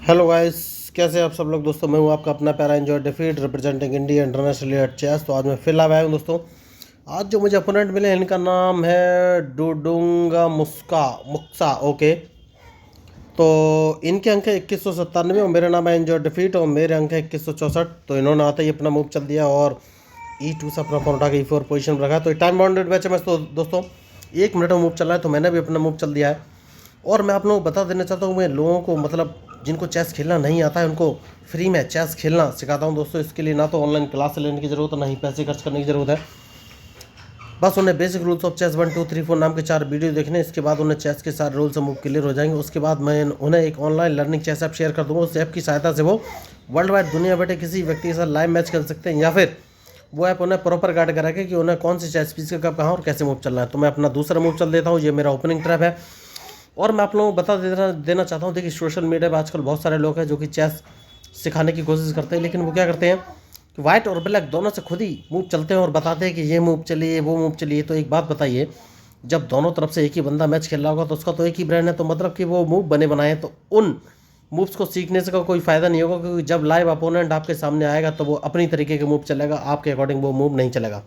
Hello guys, कैसे आप सब लोग। दोस्तों मैं हूं आपका अपना प्यारा एंजॉय डिफीट representing India international at chess. तो आज मैं फिर लाया हूं दोस्तों। आज जो मुझे अपोनेंट मिले हैं इनका नाम है डूडूंगा मुस्का मुक्सा। ओके, तो इनके अंक है 2197 और मेरा नाम है एंजॉय डिफीट और मेरे अंक है 2164। तो इन्होंने आते ही अपना मूव चल दिया और E2 से अपना फोन उठा के E4 पोजीशन में रखा। तो टाइम बाउंडेड मैच है। तो दोस्तों 1 मिनट में मूव चल रहा है, तो मैंने भी अपना मूव चल दिया है। और मैं आप लोगों को बता देना चाहता हूँ, मैं लोगों को मतलब जिनको चेस खेलना नहीं आता है उनको फ्री में चेस खेलना सिखाता हूँ दोस्तों। इसके लिए ना तो ऑनलाइन क्लास लेने की ज़रूरत है, ना ही पैसे खर्च करने की ज़रूरत है। बस उन्हें बेसिक रूल्स ऑफ चेस 1 2 3 4 नाम के 4 वीडियो देखने। इसके बाद उन्हें चेस के सारे रूल्स मूव क्लियर हो जाएंगे। उसके बाद मैं उन्हें एक online learning chess app share कर दूंगा। उस ऐप की सहायता से वो वर्ल्ड वाइड दुनिया बैठे किसी व्यक्ति के साथ लाइव मैच खेल सकते हैं, या फिर वो ऐप उन्हें प्रॉपर गाइड करेगा कि उन्हें कौन सी चेस पीस का कब कहाँ और कैसे मूव चलना है। तो मैं अपना दूसरा मूव चल देता हूँ। ये मेरा ओपनिंग ट्रैप है। और मैं आप लोगों को बता देना चाहता हूँ, देखिए सोशल मीडिया पर आजकल बहुत सारे लोग हैं जो कि चेस सिखाने की कोशिश करते हैं, लेकिन वो क्या करते हैं कि वाइट और ब्लैक दोनों से खुद ही मूव चलते हैं और बताते हैं कि ये मूव चलिए वो मूव चलिए। तो एक बात बताइए, जब दोनों तरफ से एक ही बंदा मैच खेल रहा होगा तो उसका तो एक ही ब्रांड है, तो मतलब कि वो मूव बने बनाए, तो उन मूव्स को सीखने से का कोई फ़ायदा नहीं होगा, क्योंकि जब लाइव अपोनेंट आपके सामने आएगा तो वो अपनी तरीके के मूव चलेगा, आपके अकॉर्डिंग वो मूव नहीं चलेगा।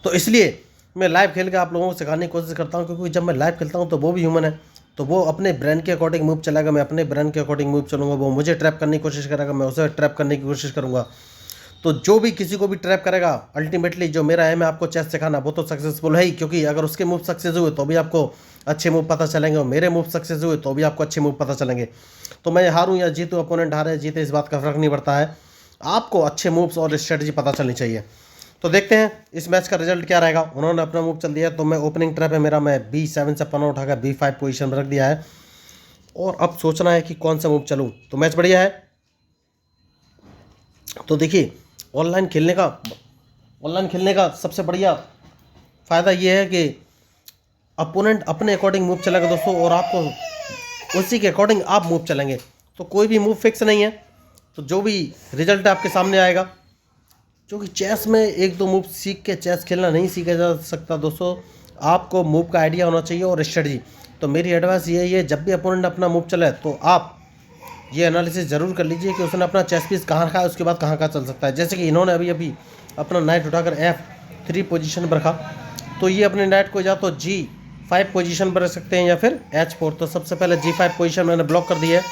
तो इसलिए मैं लाइव खेल के आप लोगों को सिखाने की कोशिश करता हूँ, क्योंकि जब मैं लाइव खेलता हूँ तो वो भी ह्यूमन है, तो वो अपने ब्रांड के अकॉर्डिंग मूव चलेगा, मैं अपने ब्रांड के अकॉर्डिंग मूव चलूँगा। वो मुझे ट्रैप करने की कोशिश करेगा, मैं उसे ट्रैप करने की कोशिश करूँगा। तो जो भी किसी को भी ट्रैप करेगा, अल्टीमेटली जो मेरा एम है आपको चेस सिखाना, वो तो सक्सेसफुल है ही, क्योंकि अगर उसके मूव सक्सेस हुए तो भी आपको अच्छे मूव पता चलेंगे और मेरे मूव सक्सेस हुए तो भी आपको अच्छे मूव पता चलेंगे। तो मैं हारूं या जीतूं, अपोनेंट हारे जीते, इस बात का फर्क नहीं पड़ता है। आपको अच्छे मूव्स और स्ट्रेटजी पता चलनी चाहिए। तो देखते हैं इस मैच का रिजल्ट क्या रहेगा। उन्होंने अपना मूव चल दिया, तो मैं ओपनिंग ट्रैप है मेरा, मैं B7 से पन्ना उठाकर B5 पोजीशन में रख दिया है। और अब सोचना है कि कौन सा मूव चलूं। तो मैच बढ़िया है। तो देखिए ऑनलाइन खेलने का सबसे बढ़िया फ़ायदा ये है कि अपोनेंट अपने अकॉर्डिंग मूव चलेगा दोस्तों, और आपको उसी के अकॉर्डिंग आप मूव चलेंगे। तो कोई भी मूव फिक्स नहीं है, तो जो भी रिजल्ट है आपके सामने आएगा। क्योंकि चेस में एक दो मूव सीख के चेस खेलना नहीं सीखा जा सकता दोस्तों, आपको मूव का आइडिया होना चाहिए और स्ट्रेटजी। तो मेरी एडवाइस ये है, जब भी अपोनेंट अपना मूव चले तो आप ये एनालिसिस ज़रूर कर लीजिए कि उसने अपना चेस पीस कहाँ रखा है, उसके बाद कहाँ कहाँ चल सकता है। जैसे कि इन्होंने अभी अभी अपना नाइट उठाकर F3 पोजीशन पर रखा, तो ये अपने नाइट को या तो G5 पोजीशन पर रख सकते हैं या फिर H4। तो सबसे पहले G5 पोजीशन मैंने ब्लॉक कर दी है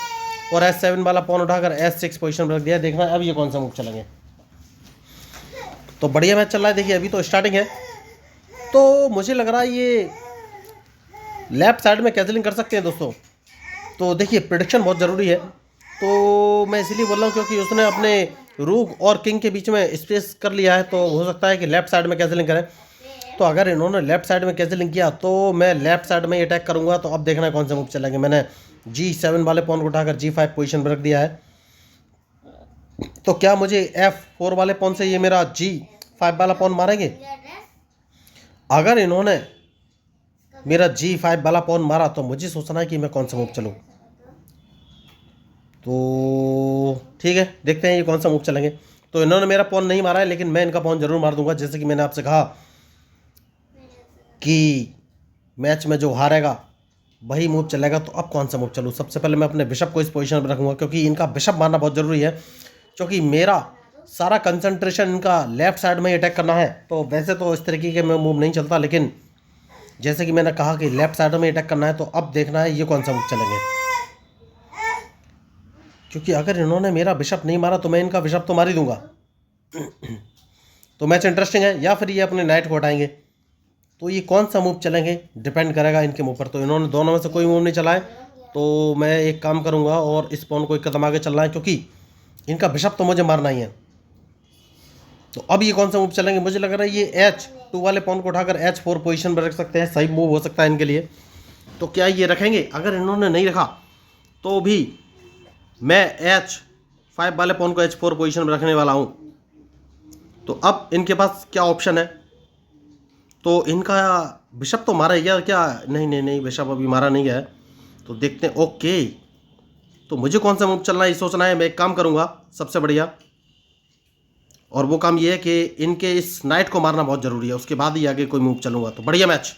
और H7 वाला पॉन उठाकर H6 पोजीशन पर रख दिया। देखना अब ये कौन सा मूव चलेंगे। तो बढ़िया मैच चल रहा है। देखिए अभी तो स्टार्टिंग है, तो मुझे लग रहा है ये लेफ्ट साइड में कैंसलिंग कर सकते हैं दोस्तों। तो देखिए प्रिडिक्शन बहुत ज़रूरी है, तो मैं इसीलिए बोल रहा हूँ क्योंकि उसने अपने रूक और किंग के बीच में स्पेस कर लिया है, तो हो सकता है कि लेफ्ट साइड में कैंसलिंग करें। तो अगर इन्होंने लेफ्ट साइड में कैंसलिंग किया तो मैं लेफ्ट साइड में अटैक करूँगा। तो अब देखना है कौन सा मूव चलेंगे। मैंने G7 वाले पॉन को उठाकर G5 पोजीशन पर रख दिया है। तो क्या मुझे F4 वाले पॉन से ये मेरा G5 वाला पॉन मारेंगे? अगर इन्होंने मेरा G5 वाला पॉन मारा तो मुझे सोचना है कि मैं कौन सा मूव चलूँ। तो ठीक है, देखते हैं ये कौन सा मूव चलेंगे। तो इन्होंने मेरा पॉन नहीं मारा है, लेकिन मैं इनका पॉन जरूर मार दूंगा। जैसे कि मैंने आपसे कहा कि मैच में जो हारेगा वही मूव चलेगा। तो अब कौन सा मूव चलूँ? सबसे पहले मैं अपने बिशप को इस पोजीशन पर रखूंगा, क्योंकि इनका बिशप मारना बहुत ज़रूरी है, क्योंकि मेरा सारा कंसंट्रेशन इनका लेफ्ट साइड में अटैक करना है। तो वैसे तो इस तरीके के मैं मूव नहीं चलता, लेकिन जैसे कि मैंने कहा कि लेफ्ट साइड में अटैक करना है, तो अब देखना है ये कौन सा मूव चलेंगे। क्योंकि अगर इन्होंने मेरा बिशप नहीं मारा तो मैं इनका बिशप तो मार ही दूंगा। तो मैच इंटरेस्टिंग है, या फिर ये अपने नाइट को हटाएंगे। तो ये कौन सा मूव चलेंगे डिपेंड करेगा इनके मूव पर। तो इन्होंने दोनों में से कोई मूव नहीं चलाए, तो मैं एक काम करूंगा और इस पॉन को एक कदम आगे चलना है, क्योंकि इनका बिशप तो मुझे मारना ही है। तो अब ये कौन सा मूव चलेंगे? मुझे लग रहा है ये H2 वाले पॉन को उठाकर H4 पोजीशन पर रख सकते हैं, सही मूव हो सकता है इनके लिए। तो क्या ये रखेंगे? अगर इन्होंने नहीं रखा तो भी मैं H5 वाले पॉन को H4 पोजीशन में रखने वाला हूं। तो अब इनके पास क्या ऑप्शन है? तो इनका बिशप तो मारा गया क्या? नहीं नहीं नहीं, बिशप अभी मारा नहीं गया है। तो देखते हैं। ओके, तो मुझे कौन सा मूव चलना है ये सोचना है। मैं एक काम करूंगा सबसे बढ़िया, और वो काम ये है कि इनके इस नाइट को मारना बहुत ज़रूरी है, उसके बाद ही आगे कोई मूव चलूंगा। तो बढ़िया मैच,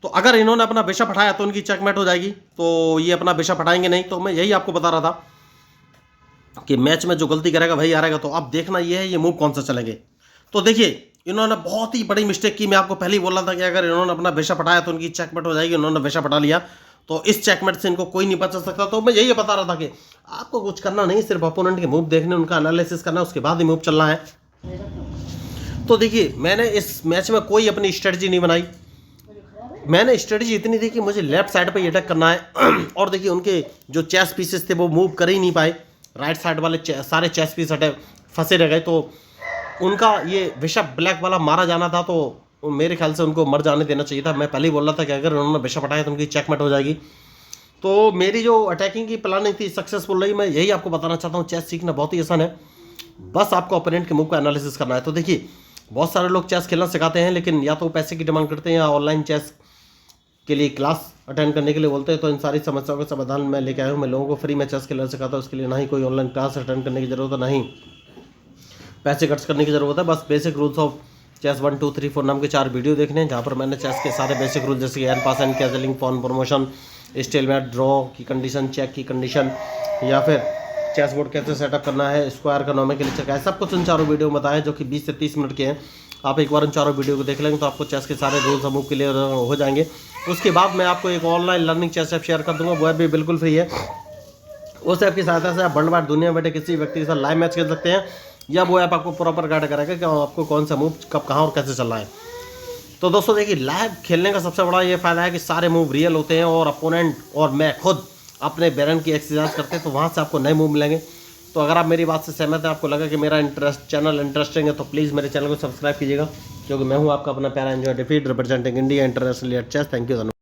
तो अगर इन्होंने अपना बिशप हटाया तो उनकी चेकमेट हो जाएगी, तो ये अपना बिशप हटाएंगे नहीं। तो मैं यही आपको बता रहा था कि मैच में जो गलती करेगा वही हारेगा। तो अब देखना ये है ये मूव कौन सा चलेंगे। तो देखिए इन्होंने बहुत ही बड़ी मिस्टेक की। मैं आपको पहले ही बोला था कि अगर इन्होंने अपना बिशप हटाया तो उनकी चेकमेट हो जाएगी। इन्होंने बिशप हटा लिया तो इस चेकमेट से इनको कोई नहीं बचा सकता। तो मैं यही बता रहा था कि आपको कुछ करना नहीं, सिर्फ अपोनेंट के मूव देखने, उनका एनालिसिस करना, उसके बाद ही मूव चलना है। तो देखिए मैंने इस मैच में कोई अपनी स्ट्रेटजी नहीं बनाई। मैंने स्ट्रेटजी इतनी थी कि मुझे लेफ्ट साइड पे अटैक करना है और देखिए उनके जो चेस पीसेस थे वो मूव कर ही नहीं पाए। राइट साइड वाले सारे चेस पीस हटे फंसे रह गए। तो उनका ये बिशप ब्लैक वाला मारा जाना था, तो मेरे ख्याल से उनको मर जाने देना चाहिए था। मैं पहले ही बोल रहा था कि अगर उन्होंने बिशप हटाया तो उनकी चेकमेट हो जाएगी। तो मेरी जो अटैकिंग की प्लानिंग थी सक्सेसफुल रही। मैं यही आपको बताना चाहता हूँ, चेस सीखना बहुत ही आसान है, बस आपको ओपोनेंट के मूव का एनालिसिस करना है। तो देखिए बहुत सारे लोग चेस खेलना सिखाते हैं, लेकिन या तो पैसे की डिमांड करते हैं या ऑनलाइन चेस के लिए क्लास अटेंड करने के लिए बोलते हैं। तो इन सारी समस्याओं का समाधान मैं लेके आया हूँ। मैं लोगों को फ्री में चेस खेलना सिखाता हूँ। उसके लिए ना ही कोई ऑनलाइन क्लास अटेंड करने की जरूरत है, ना ही पैसे खर्च करने की जरूरत है। बस बेसिक रूल्स ऑफ चेस 1 2 3 4 नाम के 4 वीडियो देखने हैं, जहाँ पर मैंने चेस के सारे बेसिक रूल जैसे कि en passant and castling, pawn promotion, stalemate, draw की कंडीशन, चेक की कंडीशन, या फिर चेस बोर्ड कैसे सेटअप करना है, स्क्वायर का नॉमेंक्लेचर चेक है, सब कुछ इन चारों वीडियो में बताया है, जो कि 20 से 30 मिनट के हैं। आप एक बार इन चारों वीडियो को देख लेंगे तो आपको चेस के सारे रूल्स मूव क्लियर हो जाएंगे। उसके बाद मैं आपको एक online learning chess app share कर दूंगा। वो ऐप भी बिल्कुल फ्री है। उस ऐप की सहायता से आप वर्ल्ड वाइड दुनिया में बैठे किसी व्यक्ति के साथ लाइव मैच खेल सकते हैं, या वो ऐप आपको प्रॉपर गाइड करेगा कि आपको कौन सा मूव कब कहाँ और कैसे चलना है। तो दोस्तों देखिए लाइव खेलने का सबसे बड़ा ये फायदा है कि सारे मूव रियल होते हैं, और अपोनेंट और मैं खुद अपने बैरन की एक्सरसाइज करते हैं, तो वहाँ से आपको नए मूव मिलेंगे। तो अगर आप मेरी बात से सहमत हैं, आपको लगा कि मेरा चैनल इंटरेस्टिंग है, तो प्लीज़ मेरे चैनल को सब्सक्राइब कीजिएगा, क्योंकि मैं हूँ आपका अपना प्यारा एंजॉय डिफीट representing India internationally at chess. Thank you.